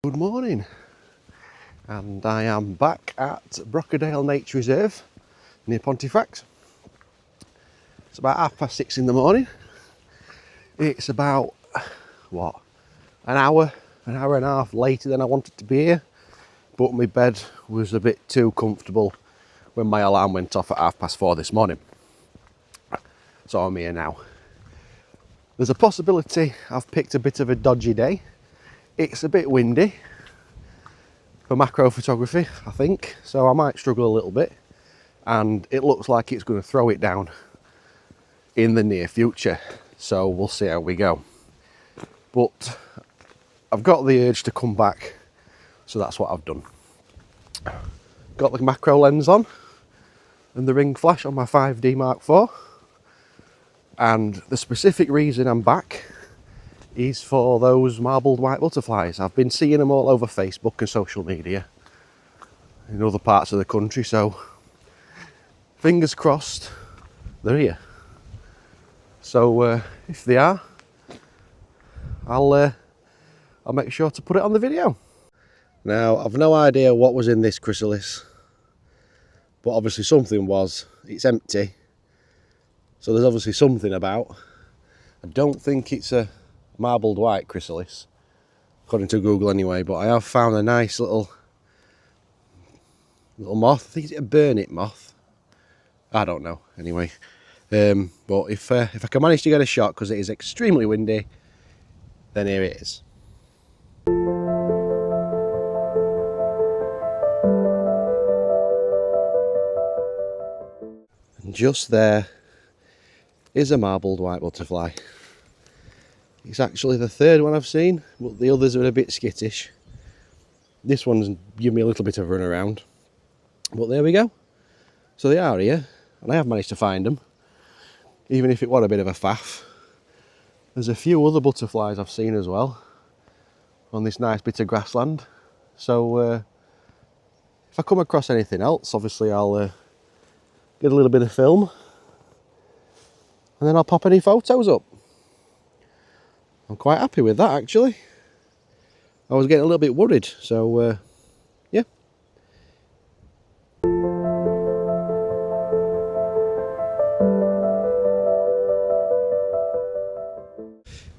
Good morning, and I am back at Brockadale Nature Reserve near Pontefract. It's about 6:30 in the morning. It's about, what, an hour and a half later than I wanted to be here, but my bed was a bit too comfortable when my alarm went off at 4:30 this morning. So I'm here now. There's a possibility I've picked a bit of a dodgy day. It's a bit windy for macro photography, I think, so I might struggle a little bit, and it looks like it's going to throw it down in the near future, so we'll see how we go. But I've got the urge to come back, so that's what I've done. Got the macro lens on and the ring flash on my 5D Mark IV, and the specific reason I'm back is for those marbled white butterflies. I've been seeing them all over Facebook and social media in other parts of the country, so fingers crossed they're here. So if they are, I'll make sure to put it on the video. Now, I've no idea what was in this chrysalis, but obviously something was. It's empty, so there's obviously something about. I don't think it's a marbled white chrysalis, according to Google anyway, but I have found a nice little moth. I think it's a burnet moth. I don't know, anyway. But if I can manage to get a shot, because it is extremely windy, then here it is. And just there is a marbled white butterfly. It's actually the third one I've seen, but the others are a bit skittish. This one's given me a little bit of a run around. But there we go. So they are here, and I have managed to find them, even if it was a bit of a faff. There's a few other butterflies I've seen as well on this nice bit of grassland. So if I come across anything else, obviously I'll get a little bit of film, and then I'll pop any photos up. I'm quite happy with that, actually. I was getting a little bit worried, so yeah.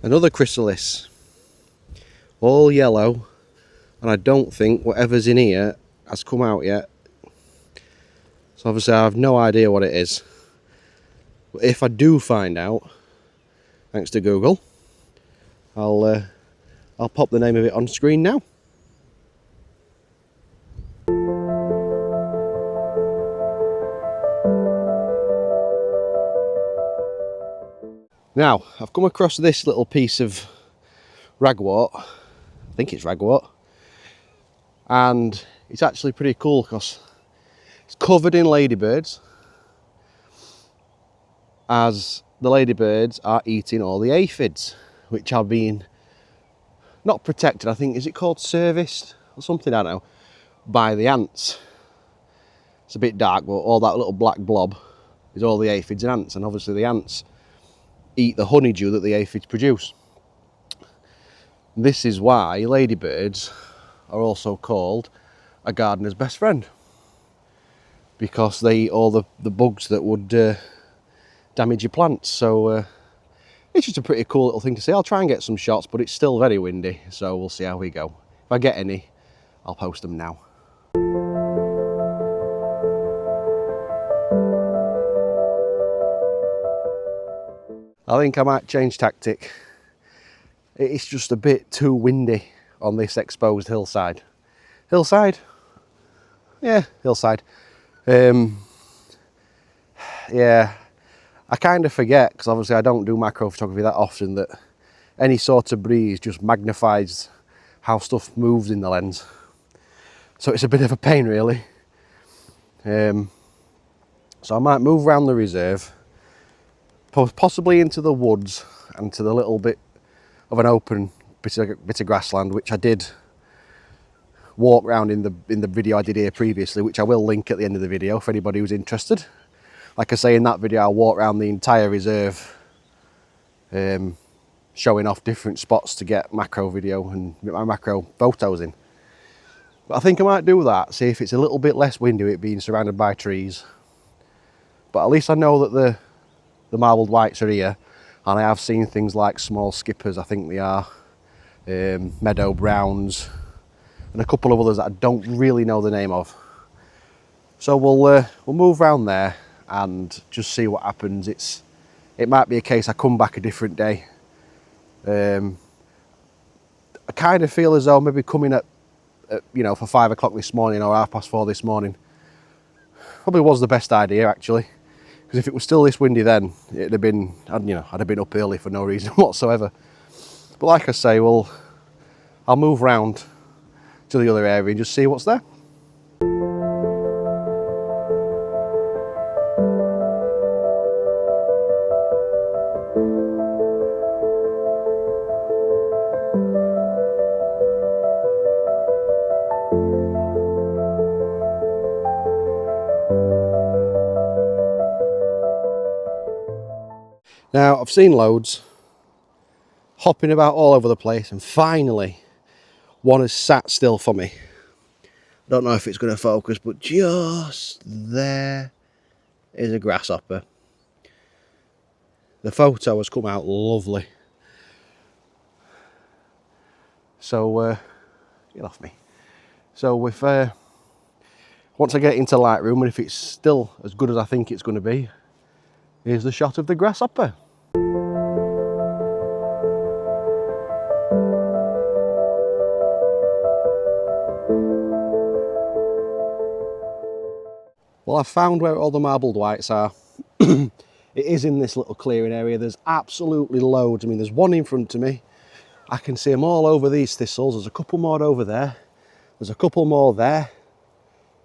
Another chrysalis, all yellow, and I don't think whatever's in here has come out yet. So obviously I have no idea what it is. But if I do find out, thanks to Google, I'll pop the name of it on screen now. Now, I've come across this little piece of ragwort. I think it's ragwort. And it's actually pretty cool because it's covered in ladybirds, as the ladybirds are eating all the aphids, which are being not protected, I think, is it called serviced or something, I don't know, by the ants. It's a bit dark, but all that little black blob is all the aphids and ants, and obviously the ants eat the honeydew that the aphids produce. This is why ladybirds are also called a gardener's best friend, because they eat all the bugs that would damage your plants. So it's just a pretty cool little thing to see. I'll try and get some shots, but it's still very windy, so we'll see how we go. If I get any, I'll post them now. I think I might change tactic. It's just a bit too windy on this exposed hillside. Hillside? Yeah, hillside. Yeah. I kind of forget, because obviously I don't do macro photography that often, that any sort of breeze just magnifies how stuff moves in the lens. So it's a bit of a pain, really. So I might move around the reserve, possibly into the woods and to the little bit of an open bit of grassland, which I did walk around in the video I did here previously, which I will link at the end of the video for anybody who's interested. Like I say, in that video I walked around the entire reserve showing off different spots to get macro video and get my macro photos in. But I think I might do that, see if it's a little bit less windy, it being surrounded by trees. But at least I know that the marbled whites are here, and I have seen things like small skippers, I think they are, meadow browns, and a couple of others that I don't really know the name of. So we'll move around there and just see what happens. It might be a case I come back a different day. I kind of feel as though maybe coming at you know, for 5 o'clock this morning or 4:30 this morning probably was the best idea, actually, because if it was still this windy then it'd have been, I'd have been up early for no reason whatsoever. But like I say, I'll move round to the other area and just see what's there. Now, I've seen loads hopping about all over the place, and finally one has sat still for me. I don't know if it's going to focus, but just there is a grasshopper. The photo has come out lovely. So, get off me. So if once I get into Lightroom, and if it's still as good as I think it's going to be, here's the shot of the grasshopper. Well, I've found where all the marbled whites are. It is in this little clearing area. There's absolutely loads. I mean, there's one in front of me. I can see them all over these thistles. There's a couple more over there. There's a couple more there.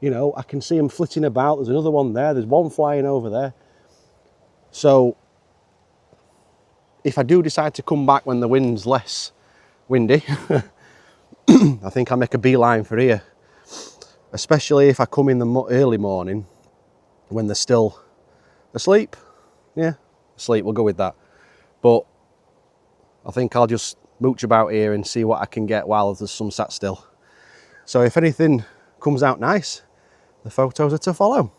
You know, I can see them flitting about. There's another one there. There's one flying over there. So if I do decide to come back when the wind's less windy, I think I'll make a beeline for here. Especially if I come in the early morning when they're still asleep. Yeah, asleep, we'll go with that. But I think I'll just mooch about here and see what I can get while the sun sat still. So if anything comes out nice, the photos are to follow.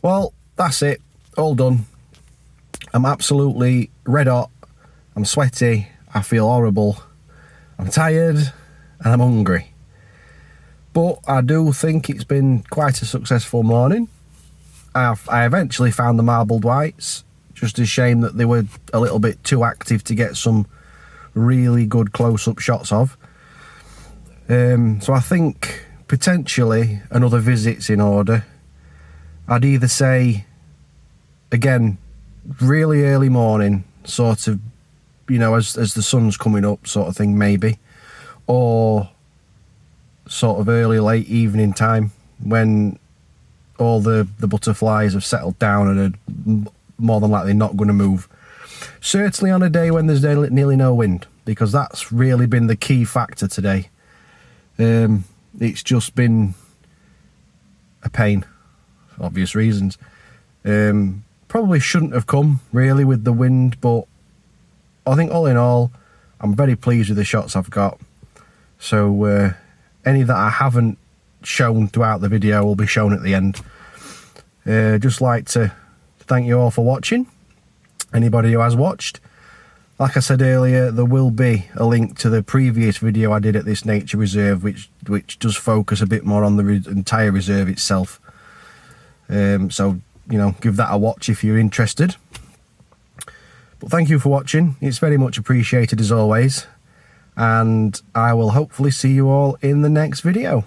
Well, that's it, all done. I'm absolutely red hot, I'm sweaty, I feel horrible, I'm tired and I'm hungry. But I do think it's been quite a successful morning. I eventually found the marbled whites, just a shame that they were a little bit too active to get some really good close-up shots of. So I think potentially another visit's in order. I'd either say, again, really early morning, sort of, you know, as the sun's coming up sort of thing, maybe, or sort of early, late evening time when all the butterflies have settled down and are more than likely not going to move. Certainly on a day when there's nearly no wind, because that's really been the key factor today. It's just been a pain. Obvious reasons. Probably shouldn't have come really with the wind, but I think all in all I'm very pleased with the shots I've got. So any that I haven't shown throughout the video will be shown at the end. Just like to thank you all for watching, anybody who has watched. Like I said earlier, there will be a link to the previous video I did at this nature reserve, which does focus a bit more on the entire reserve itself. So, you know, give that a watch if you're interested. But thank you for watching. It's very much appreciated as always. And I will hopefully see you all in the next video.